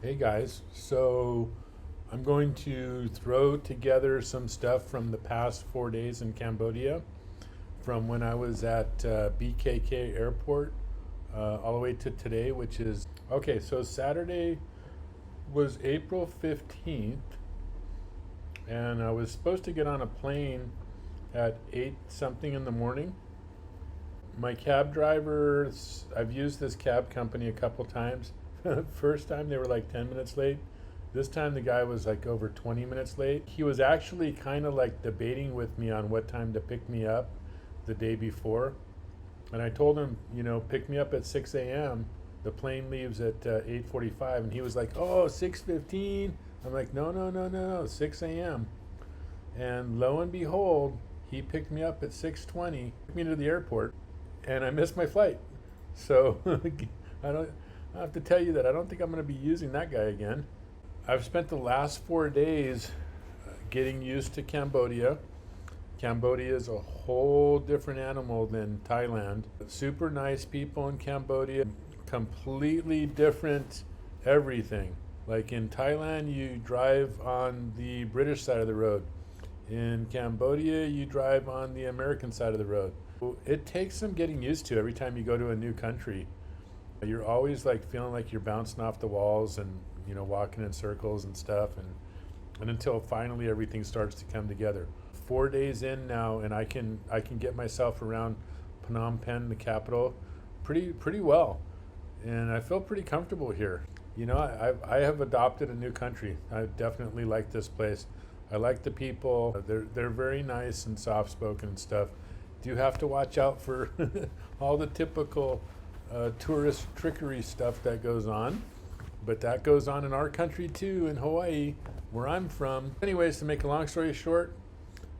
Hey guys, so I'm going to throw together some stuff from the past 4 days in Cambodia, from when I was at BKK Airport all the way to today, which is okay. So Saturday was April 15th, and I was supposed to get on a plane at 8 something in the morning. My cab driver, I've used this cab company a couple times. First time they were like 10 minutes late. This time the guy was like over 20 minutes late. He was actually kind of like debating with me on what time to pick me up the day before. And I told him, pick me up at 6 a.m. The plane leaves at 8:45. And he was like, oh, 6:15. I'm like, no, 6 a.m. And lo and behold, he picked me up at 6:20, took me to the airport, and I missed my flight. So I have to tell you that I don't think I'm going to be using that guy again. I've spent the last 4 days getting used to Cambodia. Cambodia is a whole different animal than Thailand. Super nice people in Cambodia, completely different everything. Like in Thailand, you drive on the British side of the road. In Cambodia, you drive on the American side of the road. It takes some getting used to every time you go to a new country. You're always like feeling like you're bouncing off the walls and walking in circles and stuff, and until finally everything starts to come together. 4 days in now, and I can get myself around Phnom Penh, the capital, pretty well, and I feel pretty comfortable here. I have adopted a new country. I definitely like this place. I like the people. They're very nice and soft spoken and stuff. Do have to watch out for all the typical tourist trickery stuff that goes on, but that goes on in our country too, in Hawaii, where I'm from. Anyways, to make a long story short,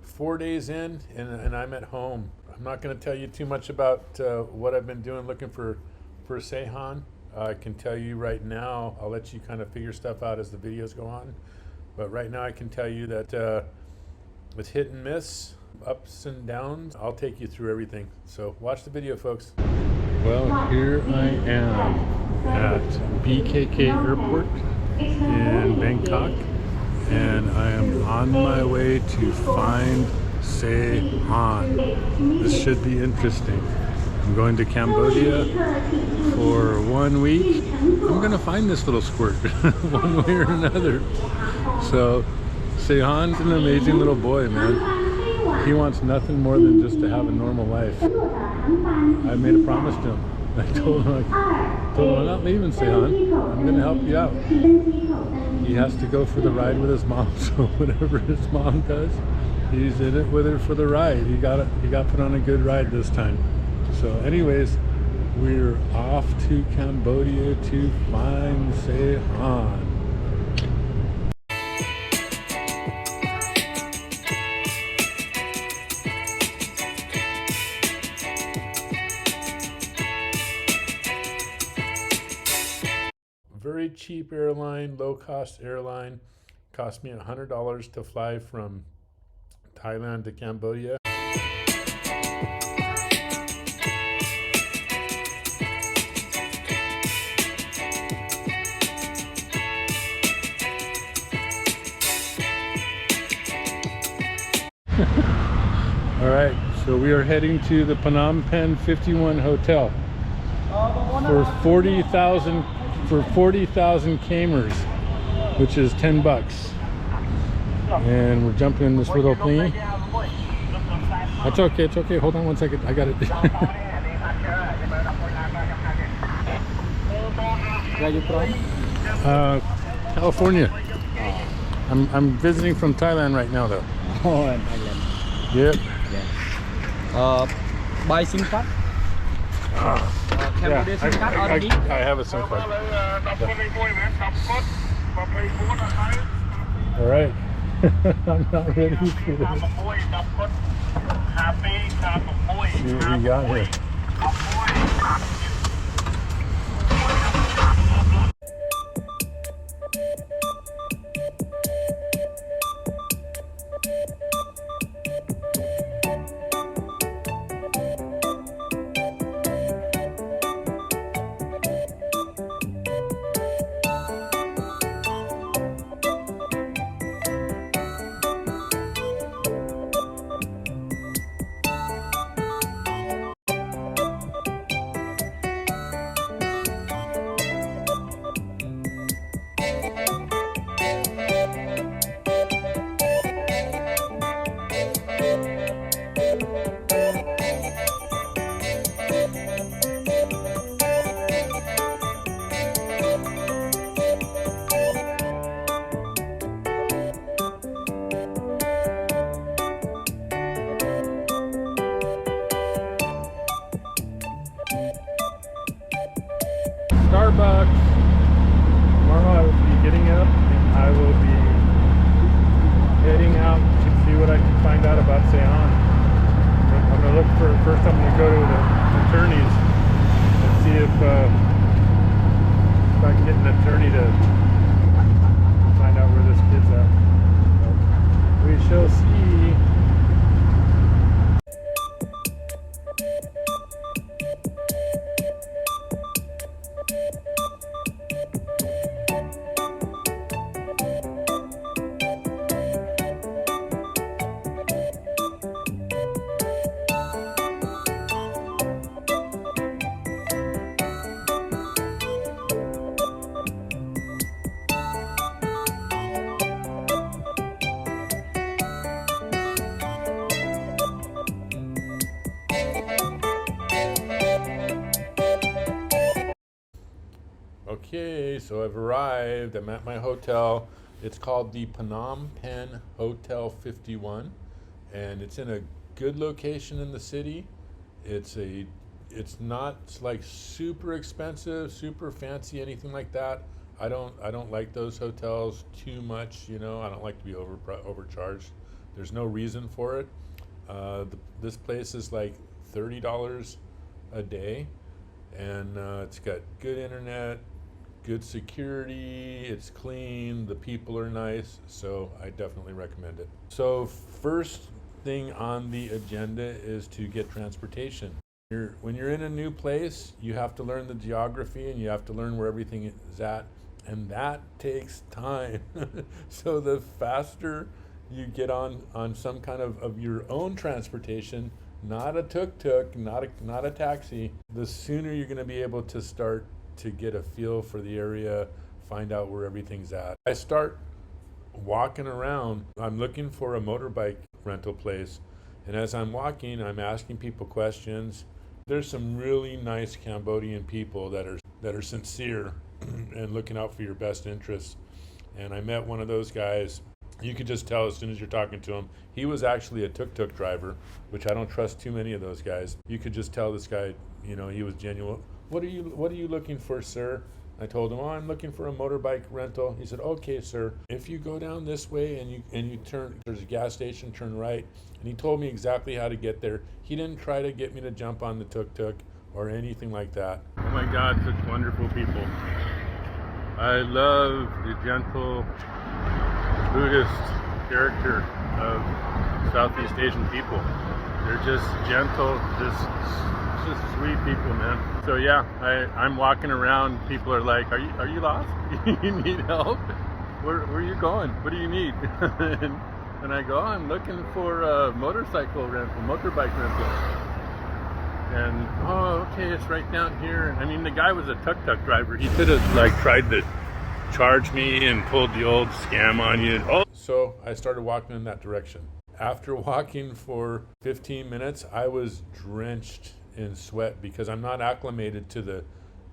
4 days in, and I'm at home. I'm not going to tell you too much about what I've been doing looking for Saahan. I can tell you right now, I'll let you kind of figure stuff out as the videos go on, but right now I can tell you that it's hit and miss, ups and downs. I'll take you through everything, so watch the video, folks. Well, here I am at BKK Airport in Bangkok, and I am on my way to find Saahan. This should be interesting. I'm going to Cambodia for 1 week. I'm going to find this little squirt one way or another. So Saahan's an amazing little boy, man. He wants nothing more than just to have a normal life. I made a promise to him. I told him, I'm not leaving, Saahan. I'm going to help you out. He has to go for the ride with his mom, so whatever his mom does, he's in it with her for the ride. He got put on a good ride this time. So anyways, we're off to Cambodia to find Saahan. Very cheap airline, low-cost airline. Cost me $100 to fly from Thailand to Cambodia. All right, so we are heading to the Phnom Penh 51 Hotel for 40,000 Kamers, which is $10. And we're jumping in this little thingy. That's okay, it's okay. Hold on 1 second, I got it. Where are you from? California. I'm visiting from Thailand right now, though. Oh, in Thailand. Yep. Yeah. Buy SIM card? Cambodia SIM card or D? I have a SIM card. All right. I'm not ready for this. See what we got here. Okay, so I've arrived. I'm at my hotel. It's called the Phnom Penh Hotel 51, and it's in a good location in the city. It's not like super expensive, super fancy, anything like that. I don't like those hotels too much, you know. I don't like to be overcharged. There's no reason for it. This place is like $30 a day, and it's got good internet, good security, it's clean, the people are nice, so I definitely recommend it. So first thing on the agenda is to get transportation. When you're in a new place, you have to learn the geography and you have to learn where everything is at, and that takes time. So the faster you get on some kind of your own transportation, not a tuk-tuk, not a taxi, the sooner you're going to be able to start to get a feel for the area, find out where everything's at. I start walking around. I'm looking for a motorbike rental place, and as I'm walking, I'm asking people questions. There's some really nice Cambodian people that are sincere and looking out for your best interests. And I met one of those guys. You could just tell as soon as you're talking to him. He was actually a tuk-tuk driver, which I don't trust too many of those guys. You could just tell this guy, you know, he was genuine. What are you looking for, sir? I told him, I'm looking for a motorbike rental. He said, okay, sir. If you go down this way and you turn, there's a gas station, turn right. And he told me exactly how to get there. He didn't try to get me to jump on the tuk-tuk or anything like that. Oh my God, such wonderful people. I love the gentle Buddhist character of Southeast Asian people. They're just gentle, just sweet people, man. So yeah, I'm walking around. People are like, "Are you lost? You need help? Where are you going? What do you need?" and I go, "I'm looking for a motorbike rental." And oh, okay, it's right down here. I mean, the guy was a tuk-tuk driver. He could have like tried to charge me and pulled the old scam on you. Oh, so I started walking in that direction. After walking for 15 minutes, I was drenched in sweat because I'm not acclimated to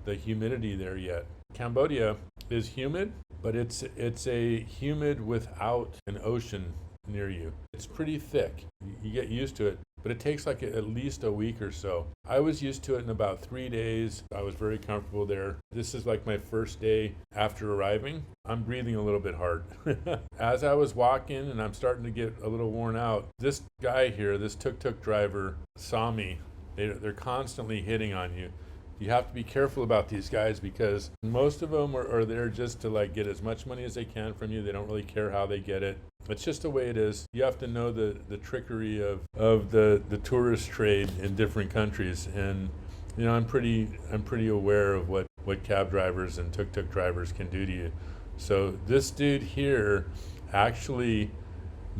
the humidity there yet. Cambodia is humid, but it's a humid without an ocean near you. It's pretty thick. You get used to it, but it takes like at least a week or so. I was used to it in about 3 days. I was very comfortable there. This is like my first day after arriving. I'm breathing a little bit hard. As I was walking and I'm starting to get a little worn out, this guy here, this tuk-tuk driver, saw me. They're constantly hitting on you. You have to be careful about these guys because most of them are there just to like get as much money as they can from you. They don't really care how they get it. It's just the way it is. You have to know the trickery of the tourist trade in different countries. And you know, I'm pretty aware of what cab drivers and tuk-tuk drivers can do to you. So this dude here actually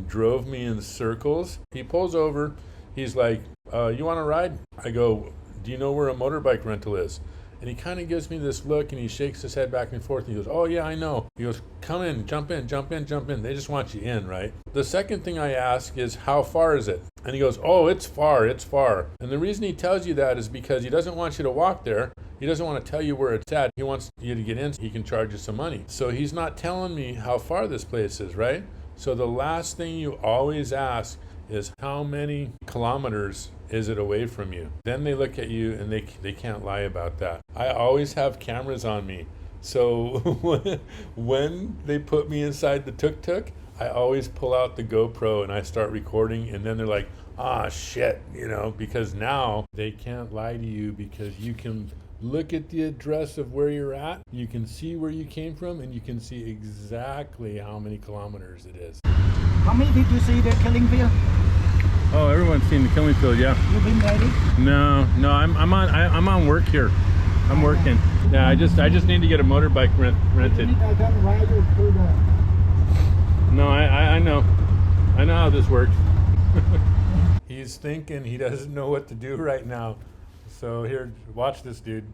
drove me in circles. He pulls over. He's like, you want to ride? I go, do you know where a motorbike rental is? And he kind of gives me this look and he shakes his head back and forth. And he goes, oh yeah, I know. He goes, come in, jump in, jump in, jump in. They just want you in, right? The second thing I ask is, how far is it? And he goes, oh, it's far, it's far. And the reason he tells you that is because he doesn't want you to walk there. He doesn't want to tell you where it's at. He wants you to get in so he can charge you some money. So he's not telling me how far this place is, right? So the last thing you always ask is, how many kilometers is it away from you? Then they look at you and they can't lie about that. I always have cameras on me. So when they put me inside the tuk-tuk, I always pull out the GoPro and I start recording, and then they're like, ah, shit, you know, because now they can't lie to you because you can look at the address of where you're at, you can see where you came from, and you can see exactly how many kilometers it is. How many did you see the killing field? Oh, everyone's seen the killing field, yeah. You've been ready? No, I'm on work here. I'm working. Yeah, I just need to get a motorbike rented. I can ride you through the... No, I know how this works. He's thinking he doesn't know what to do right now. So here, watch this dude.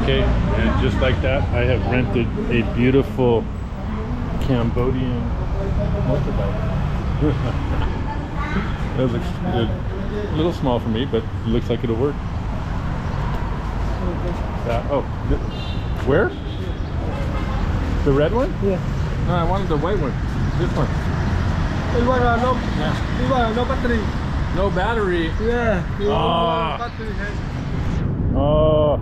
Okay, and just like that, I have rented a beautiful Cambodian motorbike. That looks good. A little small for me, but it looks like it'll work. Where? The red one? Yeah. No, I wanted the white one. This one. This one no. Yeah. This one no battery. No battery. Yeah. Ah. Battery. Oh.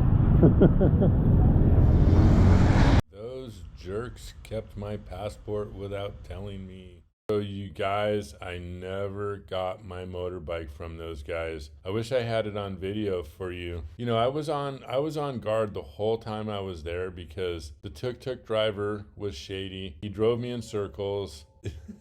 Those jerks kept my passport without telling me. So you guys, I never got my motorbike from those guys. I wish I had it on video for you. You know, I was on guard the whole time I was there because the tuk-tuk driver was shady. He drove me in circles.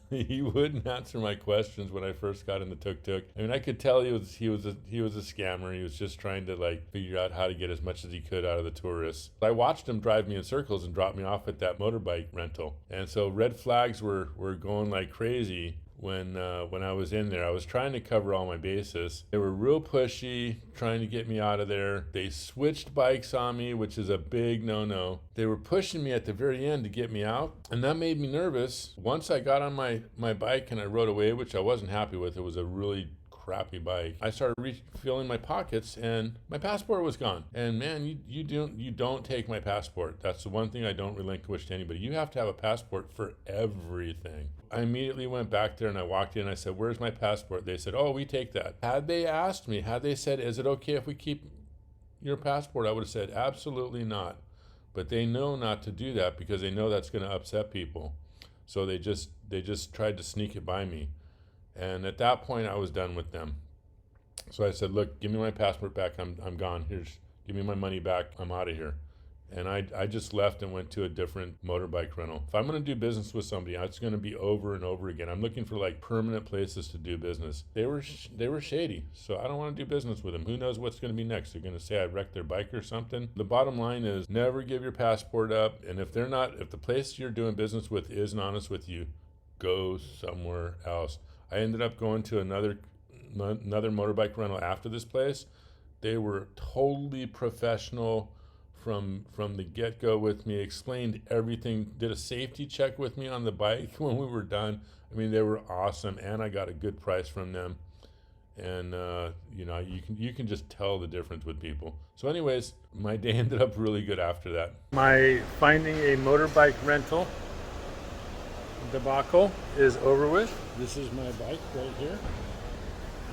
He wouldn't answer my questions when I first got in the tuk-tuk. I mean, I could tell he was a scammer. He was just trying to like figure out how to get as much as he could out of the tourists. I watched him drive me in circles and drop me off at that motorbike rental. And so red flags were going like crazy when I was in there. I was trying to cover all my bases. They were real pushy, trying to get me out of there. They switched bikes on me, which is a big no-no. They were pushing me at the very end to get me out, and that made me nervous. Once I got on my bike and I rode away, which I wasn't happy with, it was a really crappy bike. I started feeling my pockets and my passport was gone. And man, you don't take my passport. That's the one thing I don't relinquish to anybody. You have to have a passport for everything. I immediately went back there and I walked in and I said, "Where's my passport?" They said, "Oh, we take that." Had they asked me, had they said, "Is it okay if we keep your passport?" I would have said, "Absolutely not." But they know not to do that because they know that's going to upset people. So they just tried to sneak it by me. And at that point, I was done with them. So I said, "Look, give me my passport back. I'm gone. Give me my money back. I'm out of here." And I just left and went to a different motorbike rental. If I'm going to do business with somebody, it's going to be over and over again. I'm looking for like permanent places to do business. They were shady, so I don't want to do business with them. Who knows what's going to be next? They're going to say I wrecked their bike or something. The bottom line is never give your passport up. And if the place you're doing business with isn't honest with you, go somewhere else. I ended up going to another motorbike rental after this place. They were totally professional from the get-go with me, explained everything, did a safety check with me on the bike when we were done. I mean, they were awesome, and I got a good price from them. And you know, you can just tell the difference with people. So anyways, my day ended up really good after that. My finding a motorbike rental debacle is over with. This is my bike right here.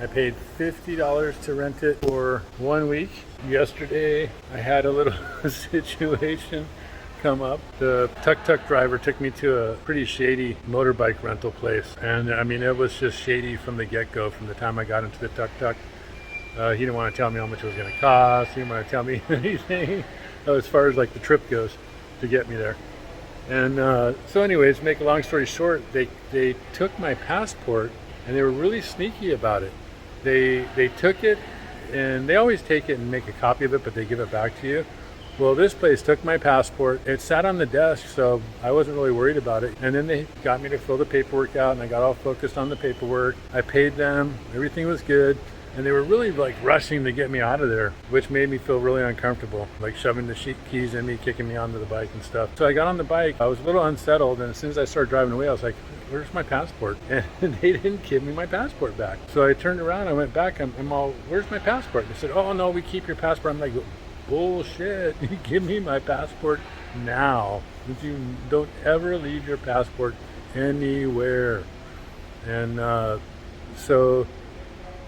I paid $50 to rent it for 1 week. Yesterday, I had a little situation come up. The tuk-tuk driver took me to a pretty shady motorbike rental place. And I mean, it was just shady from the get-go, from the time I got into the tuk-tuk. He didn't want to tell me how much it was going to cost. He didn't want to tell me anything as far as like the trip goes to get me there. And so anyways, make a long story short, they took my passport and they were really sneaky about it. They took it, and they always take it and make a copy of it, but they give it back to you. Well, this place took my passport. It sat on the desk, so I wasn't really worried about it. And then they got me to fill the paperwork out, and I got all focused on the paperwork. I paid them, everything was good. And they were really like rushing to get me out of there, which made me feel really uncomfortable, like shoving the keys in me, kicking me onto the bike and stuff. So I got on the bike, I was a little unsettled, and as soon as I started driving away, I was like, "Where's my passport?" And they didn't give me my passport back. So I turned around, I went back, I'm all, "Where's my passport?" And they said, "Oh no, we keep your passport." I'm like, "Bullshit, give me my passport now. You don't ever leave your passport anywhere." And so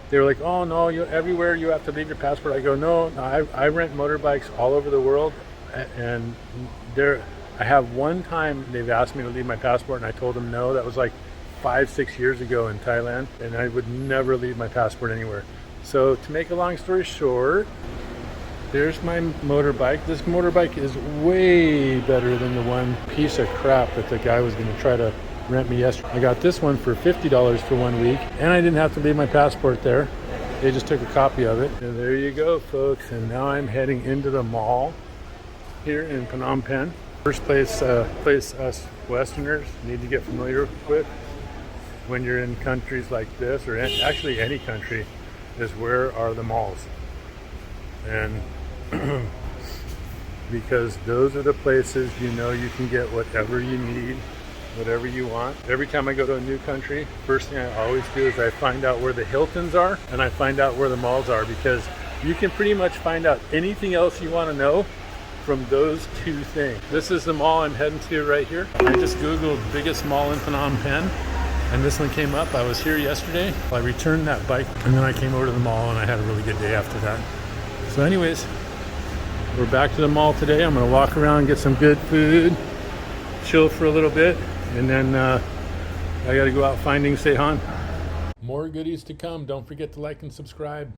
they were like, "Oh no, everywhere you have to leave your passport." I go, "No, I rent motorbikes all over the world, and I have one time they've asked me to leave my passport, and I told them no. That was like 5-6 years ago in Thailand, and I would never leave my passport anywhere." So to make a long story short, there's my motorbike. This motorbike is way better than the one piece of crap that the guy was going to try to rent me yesterday. I got this one for $50 for 1 week, and I didn't have to leave my passport there. They just took a copy of it. And there you go, folks. And now I'm heading into the mall here in Phnom Penh. First place us Westerners need to get familiar with when you're in countries like this, or actually any country, is where are the malls. And because those are the places you know you can get whatever you need, whatever you want. Every time I go to a new country, first thing I always do is I find out where the Hiltons are and I find out where the malls are, because you can pretty much find out anything else you want to know from those two things. This is the mall I'm heading to right here. I just Googled biggest mall in Phnom Penh and this one came up. I was here yesterday. I returned that bike and then I came over to the mall and I had a really good day after that. So anyways, we're back to the mall today. I'm gonna walk around, get some good food, chill for a little bit, and then I gotta go out finding Saahan. More goodies to come. Don't forget to like and subscribe.